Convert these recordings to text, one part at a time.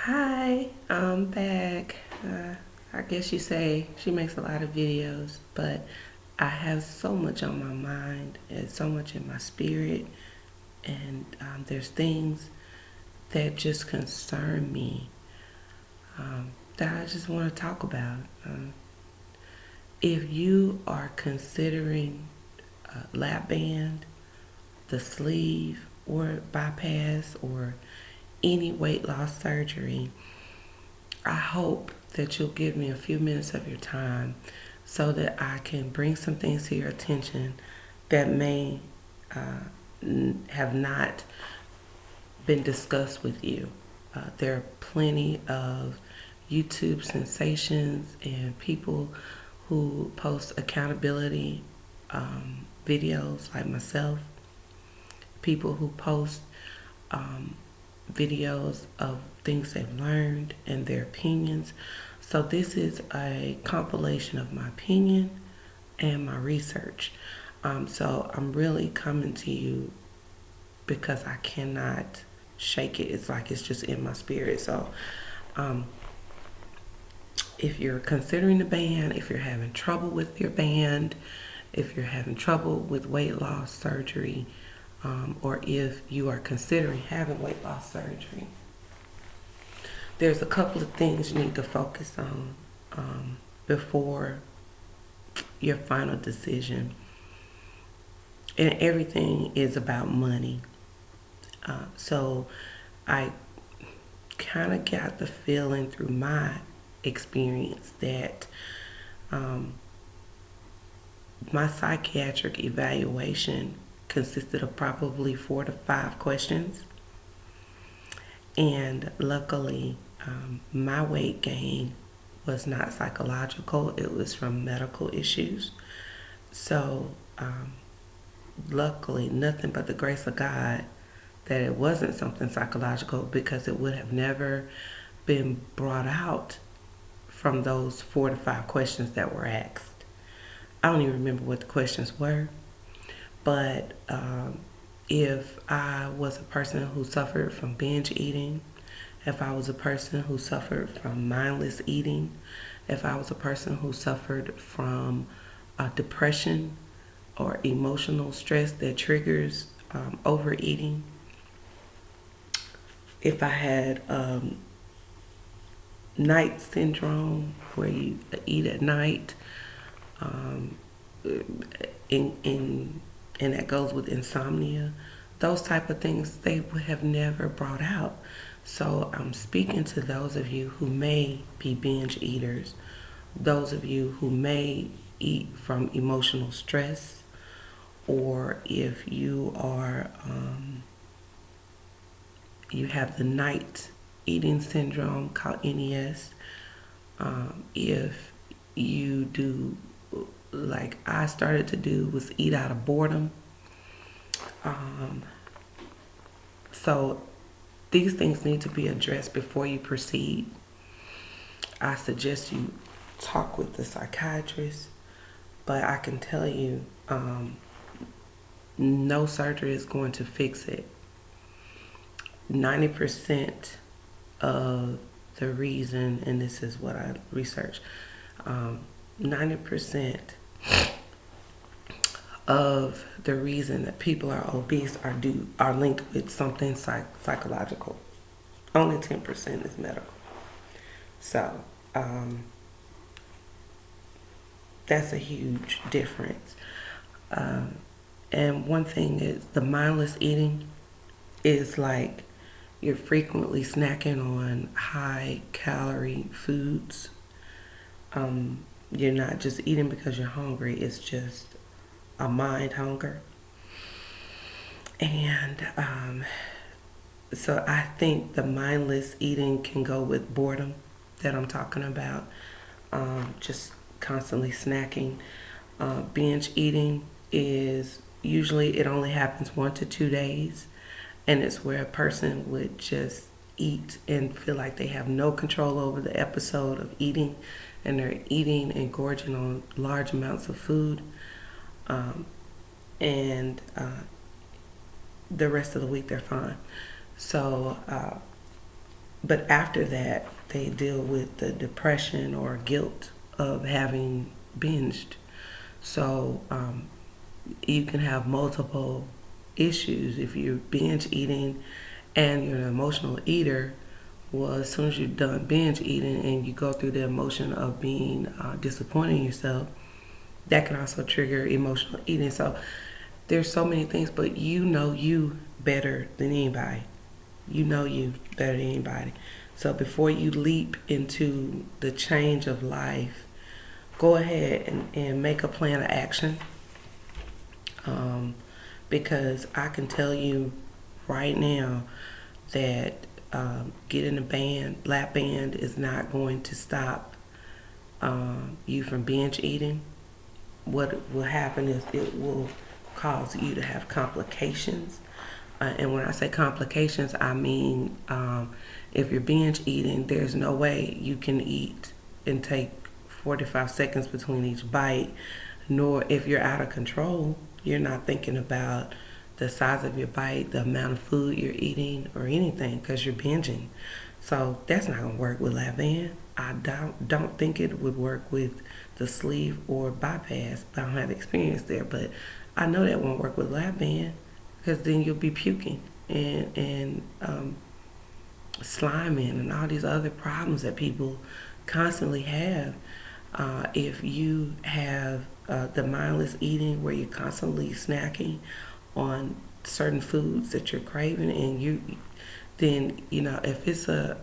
Hi, I'm back. I guess you say she makes a lot of videos, but I have so much on my mind and so much in my spirit, and there's things that just concern me that I just want to talk about. If you are considering a lap band, the sleeve, or bypass, or any weight loss surgery, I hope that you'll give me a few minutes of your time so that I can bring some things to your attention that may have not been discussed with you. There are plenty of YouTube sensations and people who post accountability videos like myself, people who post um, videos of things they've learned and their opinions. So this is a compilation of my opinion and my research. So I'm really coming to you because I cannot shake it. It's like it's just in my spirit. So um, if you're considering the band, if you're having trouble with your band, if you're having trouble with weight loss surgery, or if you are considering having weight loss surgery, there's a couple of things you need to focus on before your final decision. And everything is about money. So I kind of got the feeling through my experience that um, my psychiatric evaluation consisted of probably 4 to 5 questions. And luckily, my weight gain was not psychological, it was from medical issues. So, luckily, nothing but the grace of God that it wasn't something psychological, because it would have never been brought out from those 4 to 5 questions that were asked. I don't even remember what the questions were, but if I was a person who suffered from binge eating, if I was a person who suffered from mindless eating, if I was a person who suffered from depression or emotional stress that triggers overeating, if I had night syndrome where you eat at night, um, in and that goes with insomnia, those type of things they would have never brought out. So I'm speaking to those of you who may be binge eaters, those of you who may eat from emotional stress, or if you are you have the night eating syndrome called NES. If you do like I started to do was eat out of boredom. Um, so these things need to be addressed before you proceed. I suggest you talk with the psychiatrist, but I can tell you no surgery is going to fix it. 90% of the reason, and this is what I researched, 90% of the reason that people are obese are linked with something psychological. Only 10% is medical. So that's a huge difference. Um, and one thing is the mindless eating is like you're frequently snacking on high calorie foods. You're not just eating because you're hungry, it's just a mind hunger. And so I think the mindless eating can go with boredom that I'm talking about, just constantly snacking. Binge eating is usually it only happens 1 to 2 days, and it's where a person would just eat and feel like they have no control over the episode of eating, and they're eating and gorging on large amounts of food, and the rest of the week they're fine. So But after that, they deal with the depression or guilt of having binged. So you can have multiple issues if you're binge eating and you're an emotional eater. Well, as soon as you're done binge eating and you go through the emotion of being disappointed in yourself, that can also trigger emotional eating. So there's so many things, but you know you better than anybody. You know you better than anybody. So before you leap into the change of life, go ahead and make a plan of action. Um, because I can tell you right now that getting a lap band is not going to stop you from binge eating. What will happen is it will cause you to have complications. And when I say complications, I mean if you're binge eating, there's no way you can eat and take 45 seconds between each bite, nor if you're out of control, you're not thinking about the size of your bite, the amount of food you're eating, or anything because you're binging. So that's not going to work with lap band. I don't think it would work with the sleeve or bypass. I don't have experience there, but I know that won't work with lap band because then you'll be puking and sliming and all these other problems that people constantly have. If you have the mindless eating where you're constantly snacking on certain foods that you're craving, and then if it's a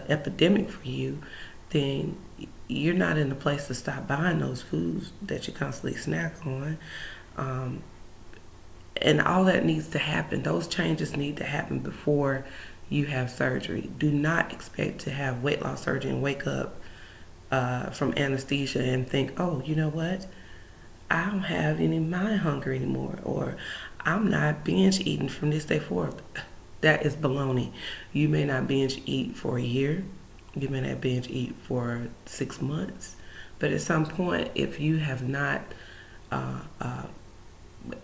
epidemic for you, then you're not in a place to stop buying those foods that you constantly snack on. Um, and all that needs to happen. Those changes need to happen before you have surgery. Do not expect to have weight loss surgery and wake up from anesthesia and think, oh, you know what? I don't have any mind hunger anymore, or I'm not binge eating from this day forth. That is baloney. You may not binge eat for a year. You may not binge eat for 6 months. But at some point, if you have not uh, uh,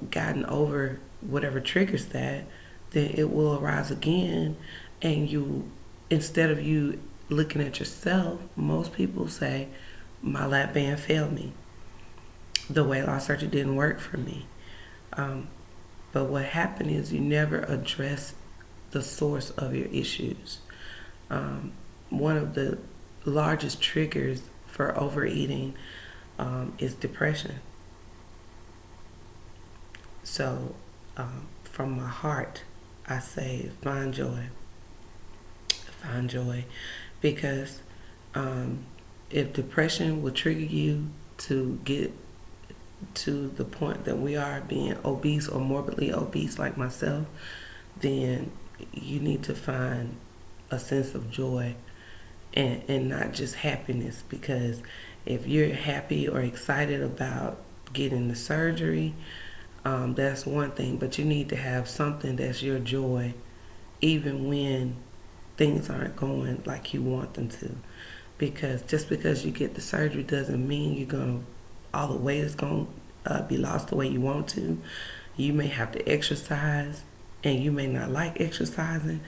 gotten over whatever triggers that, then it will arise again. And instead of you looking at yourself, most people say, my lap band failed me. The weight loss surgery didn't work for me. Um, but what happened is you never address the source of your issues. One of the largest triggers for overeating is depression. So from my heart, I say find joy. Find joy. Because if depression will trigger you to get to the point that we are being obese or morbidly obese like myself, then you need to find a sense of joy and not just happiness. Because if you're happy or excited about getting the surgery, that's one thing, but you need to have something that's your joy even when things aren't going like you want them to. Because just because you get the surgery doesn't mean all the weight is going to be lost the way you want to. You may have to exercise and you may not like exercising.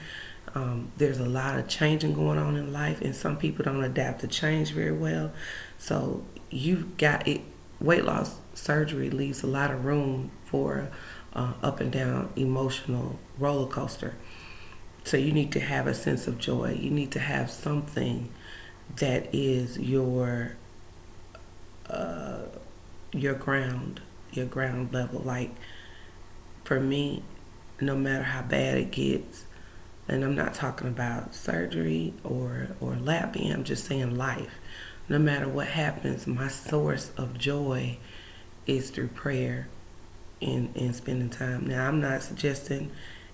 There's a lot of changing going on in life, and some people don't adapt to change very well. So you've got it. Weight loss surgery leaves a lot of room for up and down emotional roller coaster. So you need to have a sense of joy. You need to have something that is your ground level. Like for me, no matter how bad it gets, and I'm not talking about surgery or lap band, I'm just saying life. No matter what happens, my source of joy is through prayer and spending time. Now, I'm not suggesting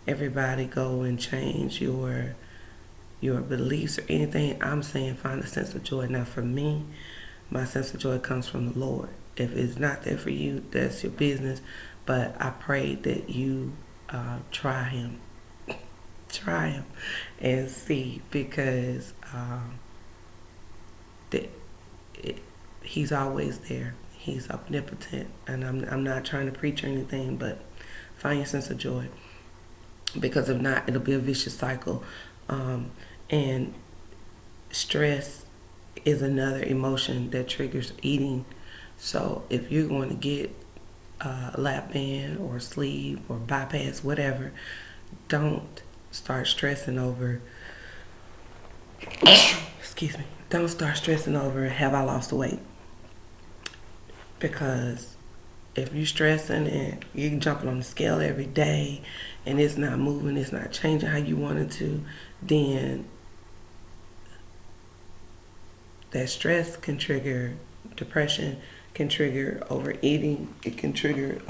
everybody go and change your beliefs or anything. I'm saying find a sense of joy. Now, for me, my sense of joy comes from the Lord. If it's not there for you, that's your business. But I pray that you try Him. Try Him and see, because He's always there. He's omnipotent, and I'm not trying to preach or anything, but find your sense of joy, because if not, it'll be a vicious cycle. And stress is another emotion that triggers eating. So if you're going to get a lap band or sleeve or bypass, whatever, don't start stressing over, excuse me, don't start stressing over, have I lost weight? Because if you're stressing and you're jumping on the scale every day and it's not moving, it's not changing how you want it to, then that stress can trigger depression, can trigger overeating, it can trigger,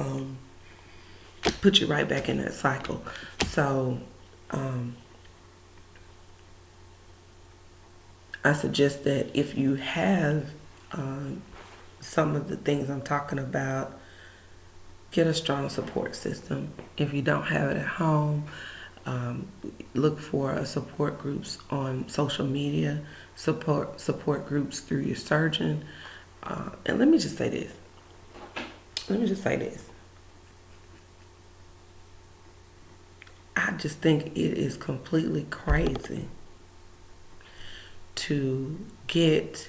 put you right back in that cycle. So, I suggest that if you have some of the things I'm talking about, get a strong support system. If you don't have it at home, look for support groups on social media, support groups through your surgeon. And let me just say this. I just think it is completely crazy to get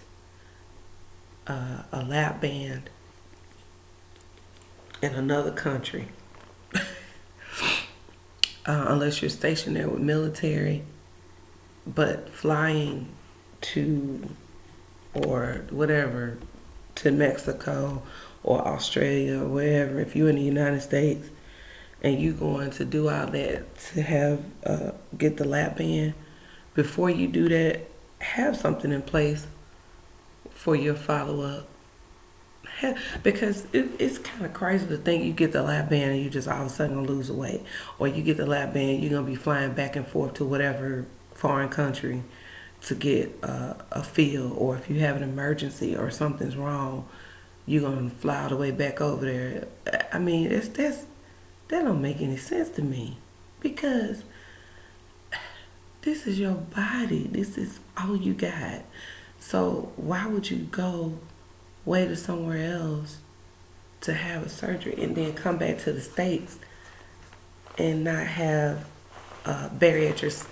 a lap band in another country, unless you're stationed there with military, but flying to, or whatever, to Mexico or Australia or wherever, if you're in the United States and you going to do all that to have get the lap band, before you do that, have something in place for your follow-up. Because it's kind of crazy to think you get the lap band and you just all of a sudden gonna lose weight, or you get the lap band, you're gonna be flying back and forth to whatever foreign country to get a feel, or if you have an emergency or something's wrong, you're gonna fly all the way back over there. I mean, that don't make any sense to me, because this is your body. This is all you got. So why would you go way to somewhere else to have a surgery and then come back to the States and not have a bariatric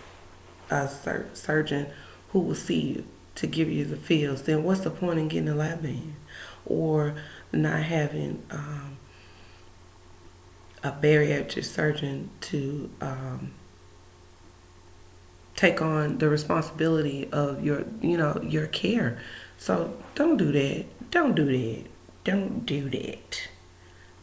surgeon who will see you to give you the feels? Then what's the point in getting a lap band? Or not having a bariatric surgeon to take on the responsibility of your care. So don't do that. Don't do that. Don't do that.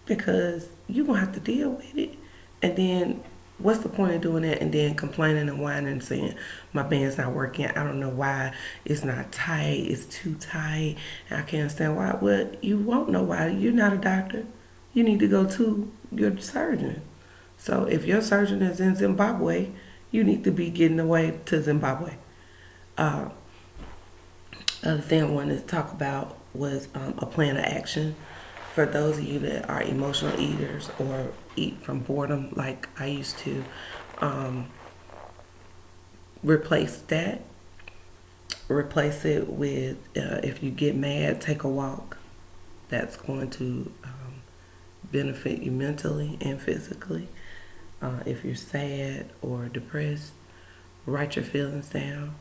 Because you're going to have to deal with it. And then what's the point of doing that and then complaining and whining and saying, my band's not working, I don't know why, it's not tight, it's too tight, and I can't understand why. Well, you won't know why. You're not a doctor. You need to go to your surgeon. So if your surgeon is in Zimbabwe, you need to be getting away to Zimbabwe. Other thing I wanted to talk about was a plan of action for those of you that are emotional eaters or eat from boredom like I used to. Replace that. Replace it with, if you get mad, take a walk. That's going to benefit you mentally and physically. If you're sad or depressed, write your feelings down.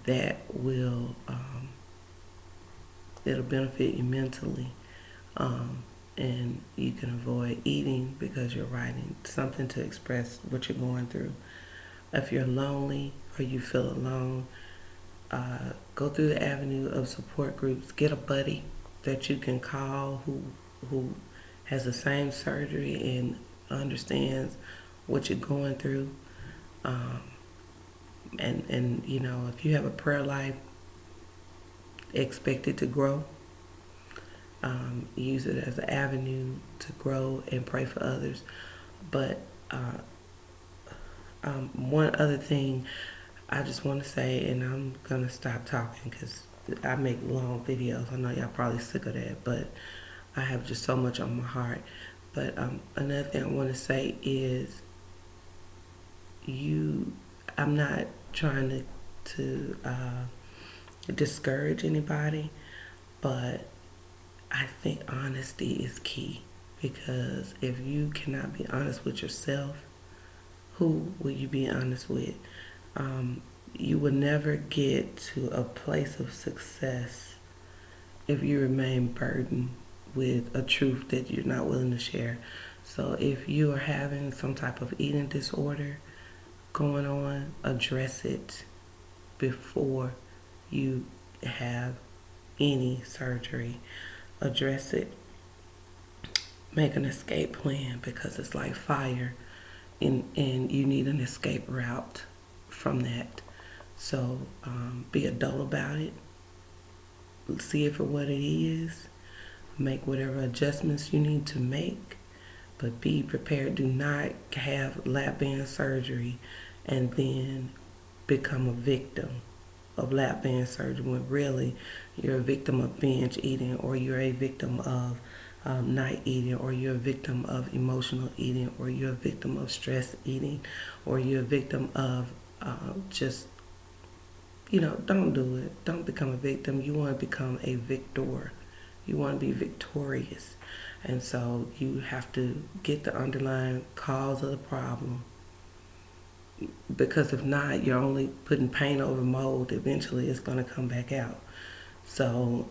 That will, it'll benefit you mentally. And you can avoid eating because you're writing something to express what you're going through. If you're lonely or you feel alone, go through the avenue of support groups. Get a buddy that you can call who has the same surgery and understands what you're going through. And if you have a prayer life, expect it to grow. Use it as an avenue to grow and pray for others. But one other thing I just want to say, and I'm going to stop talking because I make long videos. I know y'all probably sick of that, but I have just so much on my heart. But another thing I want to say is I'm not trying to discourage anybody, but I think honesty is key, because if you cannot be honest with yourself, who will you be honest with? You will never get to a place of success if you remain burdened with a truth that you're not willing to share. So if you are having some type of eating disorder going on, address it before you have any surgery. Address it. Make an escape plan, because it's like fire, and you need an escape route from that. So be adult about it. See it for what it is. Make whatever adjustments you need to make, but be prepared. Do not have lap band surgery and then become a victim of lap band surgery, when really you're a victim of binge eating, or you're a victim of night eating, or you're a victim of emotional eating, or you're a victim of stress eating, or you're a victim of just, don't do it. Don't become a victim. You want to become a victor. You want to be victorious. And so you have to get the underlying cause of the problem, because if not, you're only putting paint over mold. Eventually it's going to come back out. So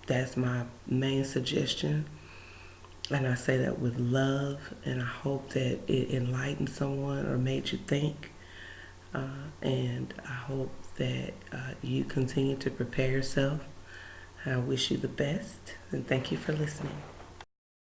that's my main suggestion, and I say that with love, and I hope that it enlightened someone or made you think. And I hope that you continue to prepare yourself. I wish you the best, and thank you for listening.